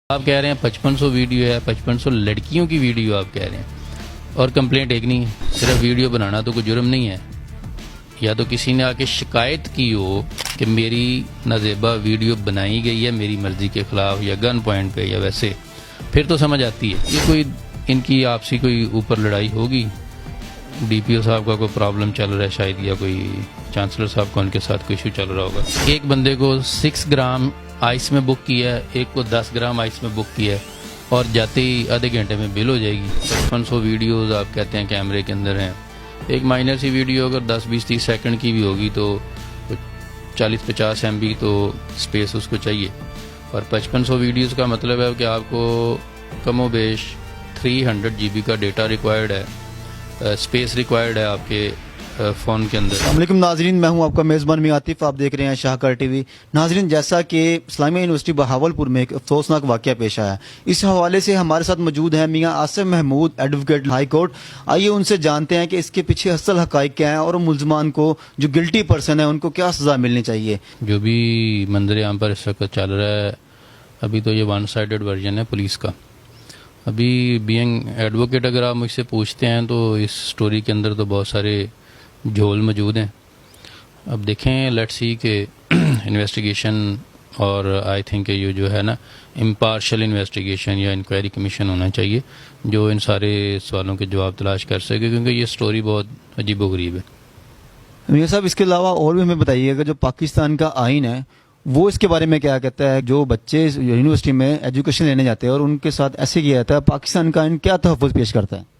آپ کہہ رہے ہیں 5500 ویڈیو ہے، 5500 لڑکیوں کی ویڈیو آپ کہہ رہے ہیں، اور کمپلینٹ ایک نہیں ہے۔ صرف ویڈیو بنانا تو کوئی جرم نہیں ہے، یا تو کسی نے آ کے شکایت کی ہو کہ میری نازیبا ویڈیو بنائی گئی ہے میری مرضی کے خلاف یا گن پوائنٹ پہ یا ویسے، پھر تو سمجھ آتی ہے۔ یہ کوئی ان کی آپسی کوئی اوپر لڑائی ہوگی، ڈی پی او صاحب کا کوئی پرابلم چل رہا ہے شاید، یا کوئی چانسلر صاحب کا ان کے ساتھ کوئی ایشو چل رہا ہوگا۔ ایک بندے کو 6 گرام آئس میں بک کیا ہے، ایک کو 10 گرام آئس میں بک کیا ہے، اور جاتے ہی آدھے گھنٹے میں بل ہو جائے گی۔ 5500 ویڈیوز آپ کہتے ہیں کیمرے کے اندر ہیں، ایک مائنر سی ویڈیو اگر 10-20-30 سیکنڈ کی بھی ہوگی تو 40-50 MB تو سپیس اس کو چاہیے، اور 5500 ویڈیوز کا مطلب ہے کہ آپ کو کم و بیش 300 GB کا ڈیٹا ریکوائرڈ ہے، سپیس ریکوائرڈ ہے آپ کے فون کے اندر۔ السلام علیکم ناظرین، میں ہوں آپ کا میزبان میں عاطف، آپ دیکھ رہے ہیں شاہکار ٹی وی۔ ناظرین، جیسا کہ اسلامیہ یونیورسٹی بہاولپور میں ایک افسوسناک واقعہ پیش آیا ہے، اس حوالے سے ہمارے ساتھ موجود ہیں Mian Asif Mahmood, advocate high court. آئیے ان سے جانتے ہیں کہ اس کے پیچھے اصل حقائق کیا ہیں اور ملزمان کو جو گلٹی پرسن ہے ان کو کیا سزا ملنی چاہیے۔ جو بھی منظر عام پر اس وقت چل رہا ہے، ابھی تو یہ ون سائیڈڈ ورژن ہے پولیس کا۔ ابھی بینگ ایڈوکیٹ اگر آپ مجھ سے پوچھتے ہیں تو اس سٹوری کے اندر تو بہت سارے جھول موجود ہیں۔ اب دیکھیں لیٹ سی کہ انویسٹیگیشن، اور آئی تھنک کہ یہ جو ہے نا امپارشل انویسٹیگیشن یا انکوائری کمیشن ہونا چاہیے جو ان سارے سوالوں کے جواب تلاش کر سکے، کیونکہ یہ سٹوری بہت عجیب و غریب ہے۔ میاں صاحب، اس کے علاوہ اور بھی ہمیں بتائیے کہ جو پاکستان کا آئین ہے وہ اس کے بارے میں کیا کہتا ہے؟ جو بچے یونیورسٹی میں ایجوکیشن لینے جاتے ہیں اور ان کے ساتھ ایسے کیا جاتا ہے، پاکستان کا آئین کیا تحفظ پیش کرتا ہے؟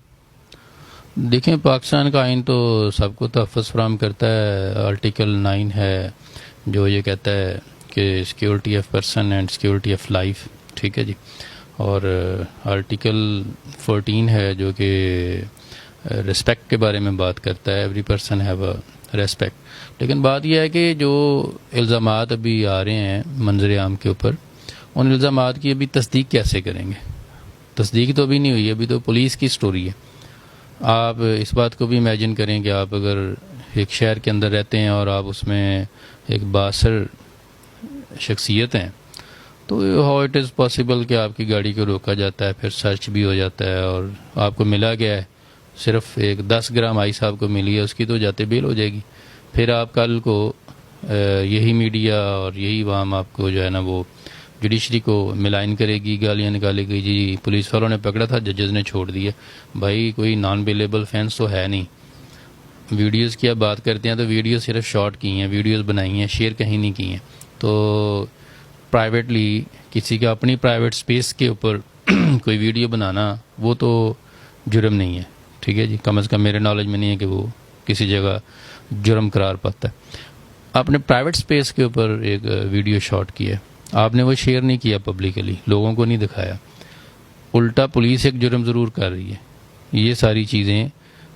دیکھیں، پاکستان کا آئین تو سب کو تحفظ فراہم کرتا ہے۔ آرٹیکل 9 ہے جو یہ کہتا ہے کہ security of person and security of life, ٹھیک ہے جی، اور آرٹیکل 14 ہے جو کہ ریسپیکٹ کے بارے میں بات کرتا ہے، every person have a respect. لیکن بات یہ ہے کہ جو الزامات ابھی آ رہے ہیں منظر عام کے اوپر، ان الزامات کی ابھی تصدیق کیسے کریں گے؟ تصدیق تو ابھی نہیں ہوئی، ابھی تو پولیس کی سٹوری ہے۔ آپ اس بات کو بھی امیجن کریں کہ آپ اگر ایک شہر کے اندر رہتے ہیں اور آپ اس میں ایک بااثر شخصیت ہیں، تو ہاؤ اٹ از پاسبل کہ آپ کی گاڑی کو روکا جاتا ہے، پھر سرچ بھی ہو جاتا ہے، اور آپ کو ملا گیا ہے صرف ایک 10 گرام آئس آپ کو ملی ہے، اس کی تو جاتے بیل ہو جائے گی۔ پھر آپ کل کو یہی میڈیا اور یہی عوام آپ کو جو ہے نا وہ جوڈیشری کو ملائن کرے گی، گالیاں نکالے گی، جی پولیس والوں نے پکڑا تھا، ججز نے چھوڑ دیا۔ بھائی کوئی نان بیلیبل فینس تو ہے نہیں۔ ویڈیوز کی آپ بات کرتے ہیں تو ویڈیوز صرف شارٹ کی ہیں، ویڈیوز بنائی ہیں، شیئر کہیں نہیں کی ہیں۔ تو پرائیویٹلی کسی کا اپنی پرائیویٹ سپیس کے اوپر کوئی ویڈیو بنانا وہ تو جرم نہیں ہے، ٹھیک ہے جی، کم از کم میرے نالج میں نہیں ہے کہ وہ کسی جگہ جرم قرار پاتا ہے۔ آپ نے پرائیویٹ سپیس کے اوپر ایک ویڈیو شارٹ کیا، آپ نے وہ شیئر نہیں کیا پبلکلی، لوگوں کو نہیں دکھایا، الٹا پولیس ایک جرم ضرور کر رہی ہے۔ یہ ساری چیزیں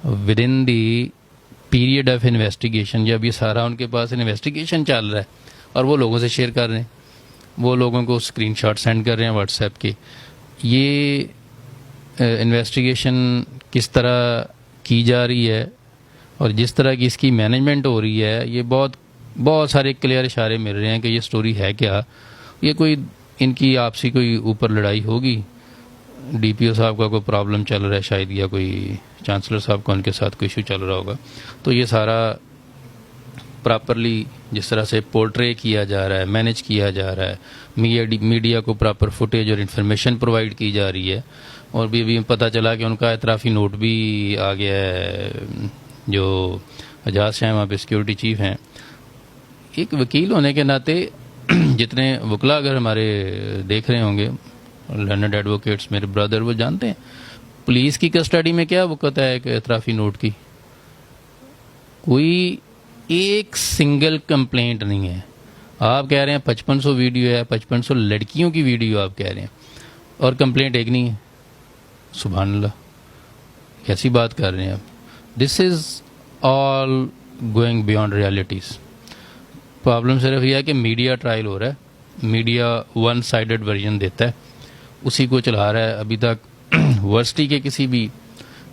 with in the period of investigation, جب یہ سارا ان کے پاس انویسٹیگیشن چل رہا ہے اور وہ لوگوں سے شیئر کر رہے ہیں، وہ لوگوں کو اسکرین شاٹ سینڈ کر رہے ہیں واٹس ایپ کے۔ یہ انویسٹیگیشن کس طرح کی جا رہی ہے اور جس طرح کی اس کی مینجمنٹ ہو رہی ہے، یہ بہت سارے کلیئر اشارے مل رہے ہیں کہ یہ سٹوری ہے کیا۔ یہ کوئی ان کی آپسی کوئی اوپر لڑائی ہوگی، ڈی پی او صاحب کا کوئی پرابلم چل رہا ہے شاید، یا کوئی چانسلر صاحب کا ان کے ساتھ کوئی ایشو چل رہا ہوگا۔ تو یہ سارا پراپرلی جس طرح سے پورٹرے کیا جا رہا ہے، مینیج کیا جا رہا ہے، میڈیا کو پراپر فوٹیج اور انفارمیشن پرووائڈ کی جا رہی ہے، اور بھی پتہ چلا کہ ان کا اعترافی نوٹ بھی آ گیا ہے۔ جو اجاز شاہ وہاں پہ سیکیورٹی چیف ہیں، ایک وکیل ہونے کے ناطے جتنے وکلا اگر ہمارے دیکھ رہے ہوں گے، لرنڈ ایڈوکیٹس میرے برادر، وہ جانتے ہیں پولیس کی کسٹڈی میں کیا وقت ہے ایک اعترافی نوٹ کی؟ کوئی ایک سنگل کمپلینٹ نہیں ہے۔ آپ کہہ رہے ہیں 5500 ویڈیو ہے، 5500 لڑکیوں کی ویڈیو آپ کہہ رہے ہیں، اور کمپلینٹ ایک نہیں ہے۔ سبحان اللہ، کیسی بات کر رہے ہیں آپ؟ This is all going beyond realities. Problem صرف یہ ہے کہ میڈیا ٹرائل ہو رہا ہے، میڈیا ون سائیڈڈ ورژن دیتا ہے، اسی کو چلا رہا ہے۔ ابھی تک ورسٹی کے کسی بھی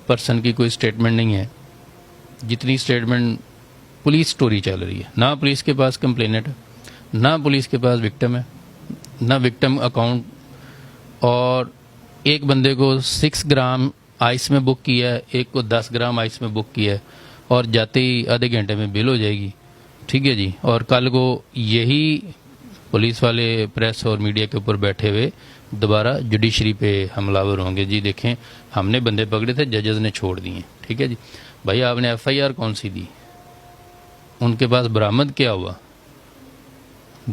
پرسن کی کوئی سٹیٹمنٹ نہیں ہے، جتنی سٹیٹمنٹ پولیس سٹوری چل رہی ہے۔ نہ پولیس کے پاس کمپلینٹ ہے، نہ پولیس کے پاس وکٹم ہے، نہ وکٹم اکاؤنٹ اور ایک بندے کو 6 گرام آئس میں بک کیا ہے, ایک کو 10 گرام آئس میں بک کیا ہے, اور جاتے ہی آدھے گھنٹے میں بل ہو جائے گی. ٹھیک ہے جی. اور کل کو یہی پولیس والے پریس اور میڈیا کے اوپر بیٹھے ہوئے دوبارہ جوڈیشری پہ حملہ ہوں گے. جی دیکھیں ہم نے بندے پکڑے تھے, ججز نے چھوڑ دیے. ٹھیک ہے جی. بھائی آپ نے ایف آئی آر کون سی دی, ان کے پاس برآمد کیا ہوا؟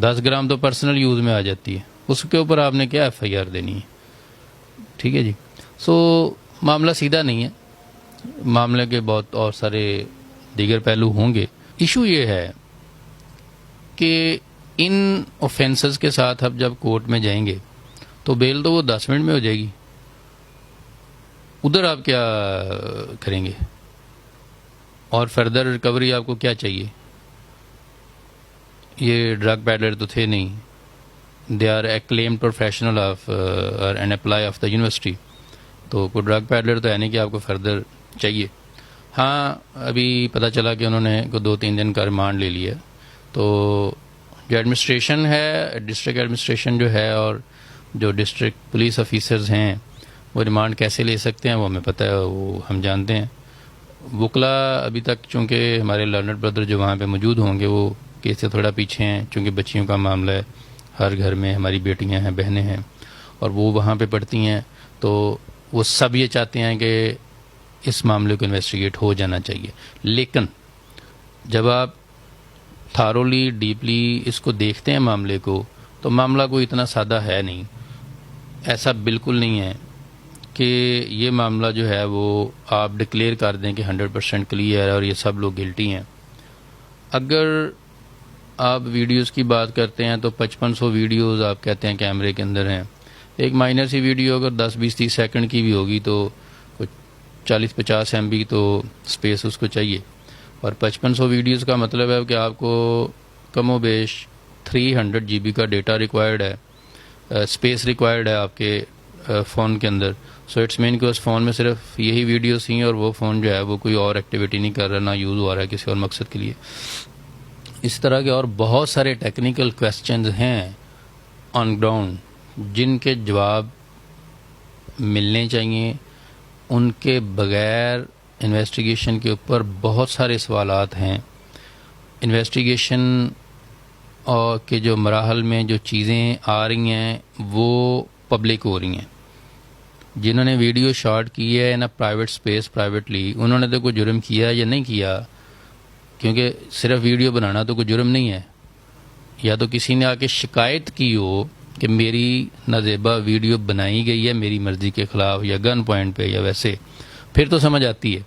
10 گرام تو پرسنل یوز میں آ جاتی ہے, اس کے اوپر آپ نے کیا ایف آئی آر دینی ہے؟ ٹھیک ہے جی. سو معاملہ سیدھا نہیں ہے, معاملے کے بہت اور سارے دیگر پہلو ہوں گے. ایشو یہ ہے کہ ان اوفینسز کے ساتھ اب جب کورٹ میں جائیں گے تو بیل تو وہ 10 منٹ میں ہو جائے گی, ادھر آپ کیا کریں گے؟ اور فردر ریکوری آپ کو کیا چاہیے؟ یہ ڈرگ پیڈلر تو تھے نہیں, they are acclaimed professional of an apply of the university, تو کوئی ڈرگ پیڈلر تو ہے نہیں کہ آپ کو فردر چاہیے. ہاں ابھی پتہ چلا کہ انہوں نے 2-3 دن کا ریمانڈ لے لیا, تو جو ایڈمنسٹریشن ہے, ڈسٹرکٹ ایڈمنسٹریشن جو ہے اور جو ڈسٹرکٹ پولیس آفیسرز ہیں وہ ریمانڈ کیسے لے سکتے ہیں وہ ہمیں پتہ ہے, وہ ہم جانتے ہیں. وکلا ابھی تک چونکہ ہمارے لرنر بردر جو وہاں پہ موجود ہوں گے وہ کیس سے تھوڑا پیچھے ہیں, چونکہ بچیوں کا معاملہ ہے, ہر گھر میں ہماری بیٹیاں ہیں, بہنیں ہیں, اور وہ وہاں پہ پڑھتی ہیں, تو وہ سب یہ چاہتے ہیں کہ اس معاملے کو انویسٹیگیٹ ہو جانا چاہیے. لیکن جب آپ تھارولی ڈیپلی اس کو دیکھتے ہیں معاملے کو, تو معاملہ کوئی اتنا سادہ ہے نہیں. ایسا بالکل نہیں ہے کہ یہ معاملہ جو ہے وہ آپ ڈکلیئر کر دیں کہ 100% کلیئر ہے اور یہ سب لوگ گلٹی ہیں. اگر آپ ویڈیوز کی بات کرتے ہیں تو 5500 ویڈیوز آپ کہتے ہیں کیمرے کے اندر ہیں. ایک مائنر سی ویڈیو اگر 10-20-30 سیکنڈ کی بھی ہوگی تو کچھ 40-50 MB تو سپیس اس کو چاہیے, اور 5500 ویڈیوز کا مطلب ہے کہ آپ کو کم و بیش 300 GB کا ڈیٹا ریکوائرڈ ہے, اسپیس ریکوائرڈ ہے آپ کے فون کے اندر. سو اٹس مین کہ اس فون میں صرف یہی ویڈیوز ہیں, اور وہ فون جو ہے وہ کوئی اور ایکٹیویٹی نہیں کر رہا, نہ یوز ہو رہا ہے کسی اور مقصد کے لیے. اس طرح کے اور بہت سارے ٹیکنیکل کویسچنز ہیں آن گراؤنڈ جن کے جواب ملنے چاہیے. ان کے بغیر انویسٹیگیشن کے اوپر بہت سارے سوالات ہیں. انویسٹیگیشن اور کے جو مراحل میں جو چیزیں آ رہی ہیں وہ پبلک ہو رہی ہیں. جنہوں نے ویڈیو شارٹ کی ہے ان پرائیویٹ اسپیس پرائیویٹلی, انہوں نے تو کوئی جرم کیا یا نہیں کیا, کیونکہ صرف ویڈیو بنانا تو کوئی جرم نہیں ہے. یا تو کسی نے آ کے شکایت کی ہو کہ میری نازیبا ویڈیو بنائی گئی ہے میری مرضی کے خلاف, یا گن پوائنٹ پہ یا ویسے, پھر تو سمجھ آتی ہے.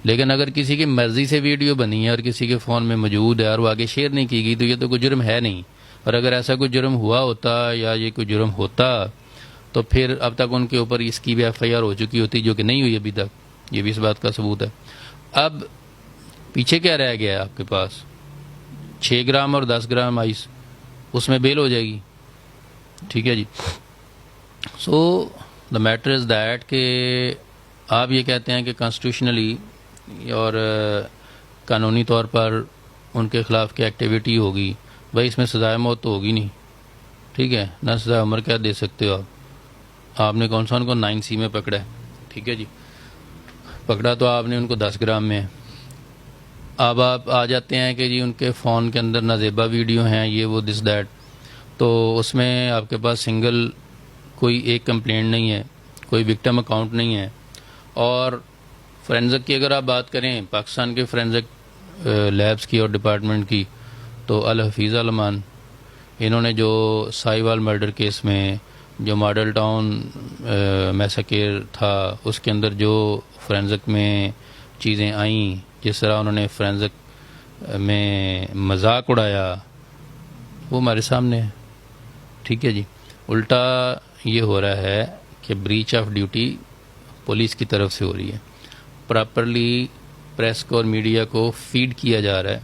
لیکن اگر کسی کی مرضی سے ویڈیو بنی ہے اور کسی کے فون میں موجود ہے اور وہ آگے شیئر نہیں کی گئی تو یہ تو کوئی جرم ہے نہیں. اور اگر ایسا کوئی جرم ہوا ہوتا یا یہ کوئی جرم ہوتا تو پھر اب تک ان کے اوپر اس کی بھی ایف آئی آر ہو چکی ہوتی, جو کہ نہیں ہوئی ابھی تک. یہ بھی اس بات کا ثبوت ہے. اب پیچھے کیا رہ گیا ہے آپ کے پاس؟ 6 گرام اور 10 گرام آئس, اس میں بیل ہو جائے گی. ٹھیک ہے جی. سو دا میٹر از دیٹ کہ آپ یہ کہتے ہیں کہ کانسٹیٹیوشنلی اور قانونی طور پر ان کے خلاف کی ایکٹیویٹی ہوگی. بھائی اس میں سزائے موت تو ہوگی نہیں, ٹھیک ہے, نہ سزائے عمر کیا دے سکتے ہو آپ نے کون سا ان کو 9C میں پکڑا ہے. ٹھیک ہے جی, پکڑا تو آپ نے ان کو 10 گرام میں. اب آپ آ جاتے ہیں کہ جی ان کے فون کے اندر نازیبا ویڈیو ہیں, یہ وہ دس دیٹ, تو اس میں آپ کے پاس سنگل کوئی ایک کمپلینٹ نہیں ہے, کوئی وکٹم اکاؤنٹ نہیں ہے. اور فورینزک کی اگر آپ بات کریں پاکستان کے فورینزک لیبس کی اور ڈپارٹمنٹ کی, تو الحفیظ علمان انہوں نے جو سائیوال مرڈر کیس میں جو ماڈل ٹاؤن میساکر تھا اس کے اندر جو فورینزک میں چیزیں آئیں, جس طرح انہوں نے فورینزک میں مذاق اڑایا, وہ ہمارے سامنے ہے. ٹھیک ہے جی. الٹا یہ ہو رہا ہے کہ بریچ آف ڈیوٹی پولیس کی طرف سے ہو رہی ہے. پراپرلی پریس کو اور میڈیا کو فیڈ کیا جا رہا ہے,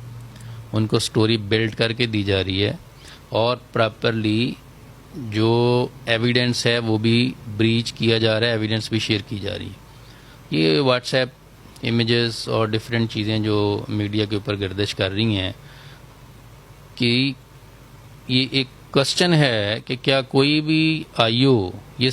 ان کو سٹوری بلڈ کر کے دی جا رہی ہے, اور پراپرلی جو ایویڈنس ہے وہ بھی بریچ کیا جا رہا ہے, ایویڈنس بھی شیئر کی جا رہی ہے. یہ واٹس ایپ امیجز اور ڈیفرنٹ چیزیں جو میڈیا کے اوپر گردش کر رہی ہیں کہ یہ ایک کوسچن ہے کہ کیا کوئی بھی آئی او یہ